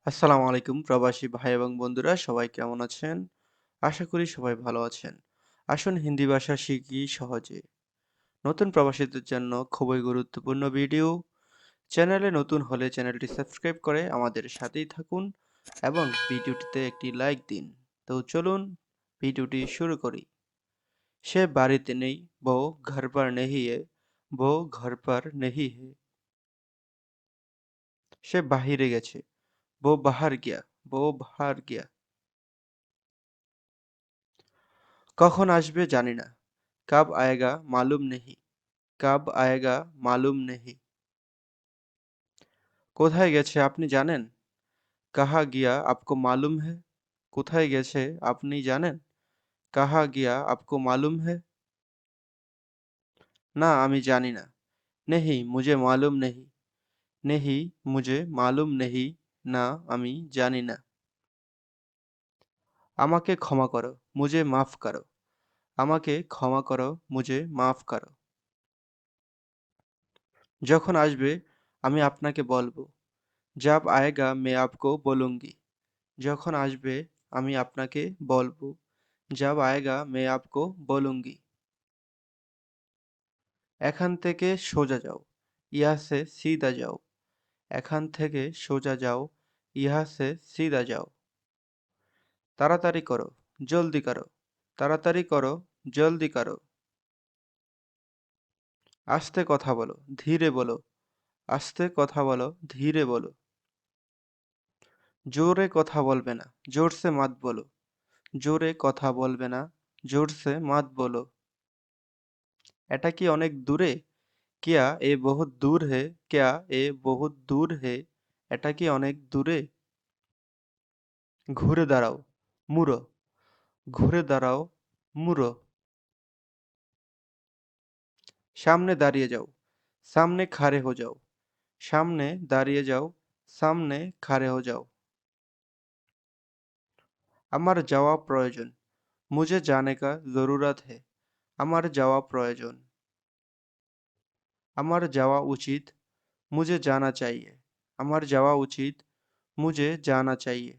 আসসালামু আলাইকুম প্রবাসী ভাই এবং বন্ধুরা সবাই কেমন আছেন? আশা করি সবাই ভালো আছেন। আসুন হিন্দি ভাষা শিখি সহজে। নতুন প্রবাসীদের জন্য খুবই গুরুত্বপূর্ণ ভিডিও। চ্যানেলে নতুন হলে চ্যানেলটি সাবস্ক্রাইব করে আমাদের সাথেই থাকুন এবং ভিডিওটিতে একটি লাইক দিন। তো চলুন ভিডিওটি শুরু করি। সে বাড়িতে নেই, वो घर पर नहीं है, वो घर पर नहीं है। সে বাহিরে গেছে, वो बाहर गया, वो बाहर गया। কখন আসবে জানি না। कब आएगा मालूम नहीं, कब आएगा मालूम नहीं। কোথায় গেছে আপনি জানেন? कहाँ गया आपको मालूम है? কোথায় গেছে আপনি জানেন? कहाँ गया आपको मालूम है? না আমি জানি না। नहीं मुझे मालूम नहीं, नहीं मुझे मालूम नहीं। না আমি জানি না। আমাকে ক্ষমা করো, मुझे माफ करो। আমাকে ক্ষমা করো, मुझे माफ करो। যখন আসবে আমি আপনাকে বলবো। जब आएगा मैं आपको बोलूँगी। যখন আসবে আমি আপনাকে বলবো। जब आएगा मैं आपको बोलूँगी। এখান থেকে সোজা যাও। यहाँ से सीधा जाओ। এখান থেকে সোজা যাও। यहाँ से सीधा जाओ। তাড়াতাড়ি করো, জলদি করো। তাড়াতাড়ি করো, জলদি করো। আস্তে কথা বলো, ধীরে বলো। আস্তে কথা বলো, ধীরে বলো। জোরে কথা বলবে না, জোরসে মত বলো। জোরে কথা বলবে না, জোরসে মত বলো। এটা কি অনেক দূরে? क्या ये बहुत दूर है? क्या ये बहुत दूर है? এটা কি অনেক দূরে? ঘুরে দাঁড়াও, মুড়ো। ঘুরে দাঁড়াও, মুড়ো। সামনে দাঁড়িয়ে যাও। সামনে खड़े हो जाओ। সামনে দাঁড়িয়ে যাও। সামনে खड़े हो जाओ। আমার যাওয়া প্রয়োজন। मुझे जाने का ज़रूरत है। আমার যাওয়া প্রয়োজন। আমার যাওয়া উচিত। मुझे जाना चाहिए। আমার যাওয়া উচিত। मुझे जाना चाहिए।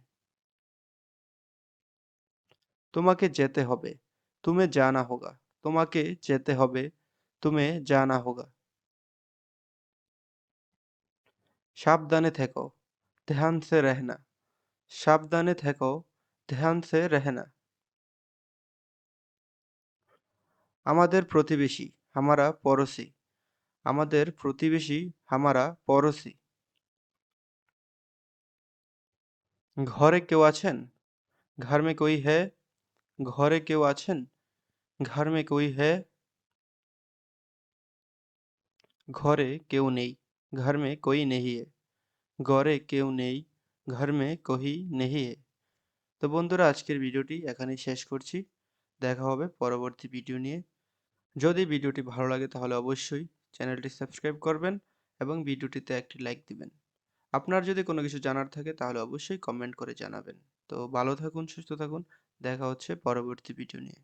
তোমাকে যেতে হবে। तुम्हें जाना होगा। তোমাকে যেতে হবে। तुम्हें जाना होगा। সাবধানে থেকো। ध्यान से रहना। সাবধানে থেকো। ध्यान से रहना। আমাদের প্রতিবেশী। हमारा पड़ोसी। আমাদের প্রতিবেশী। हमारा पड़ोसी। ঘরে কেউ আছেন? घर में कोई है? ঘরে কেউ আছেন? घर में कोई है? ঘরে কেউ নেই। घर में कोई नहीं है। ঘরে কেউ নেই। घर में कोई नहीं है। তো বন্ধুরা আজকের ভিডিওটি এখানেই শেষ করছি। দেখা হবে পরবর্তী ভিডিও নিয়ে। যদি ভিডিওটি ভালো লাগে তাহলে অবশ্যই চ্যানেলটি সাবস্ক্রাইব করবেন এবং ভিডিওটিতে একটি লাইক দিবেন। আপনার যদি কোনো কিছু জানার থাকে তাহলে অবশ্যই কমেন্ট করে জানাবেন। তো ভালো থাকুন, সুস্থ থাকুন। দেখা হচ্ছে পরবর্তী ভিডিও নিয়ে।